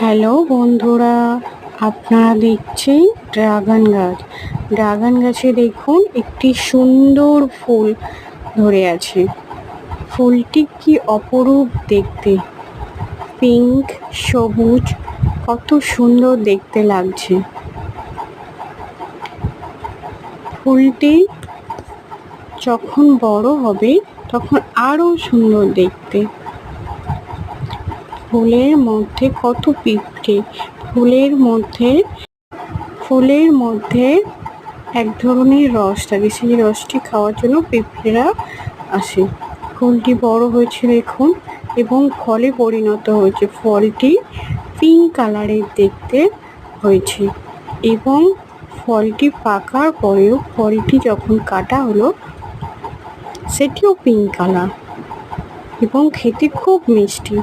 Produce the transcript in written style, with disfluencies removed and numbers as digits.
Hello বন্ধুরা, আপনারা দেখছেন ড্রাগন গাছ। ড্রাগন গাছে দেখুন একটি সুন্দর ফুল ধরে আছে। ফুলটি কি অপরূপ দেখতে, পিঙ্ক সবুজ, কত সুন্দর দেখতে লাগছে। ফুলটি যখন বড় হবে তখন আরো সুন্দর দেখতে। ফুলের মধ্যে কত পিঁপড়ে, ফুলের মধ্যে এক ধরনের রস থাকে, সেই রসটি খাওয়ার জন্য পিঁপড়েরা আসে। ফুলটি বড় হয়েছে দেখুন এবং ফলে পরিণত হয়েছে। ফলটি পিঙ্ক কালারের দেখতে হয়েছে এবং ফলটি পাকার পরেও ফলটি যখন কাটা হলো সেটিও পিঙ্ক কালার এবং খেতে খুব মিষ্টি।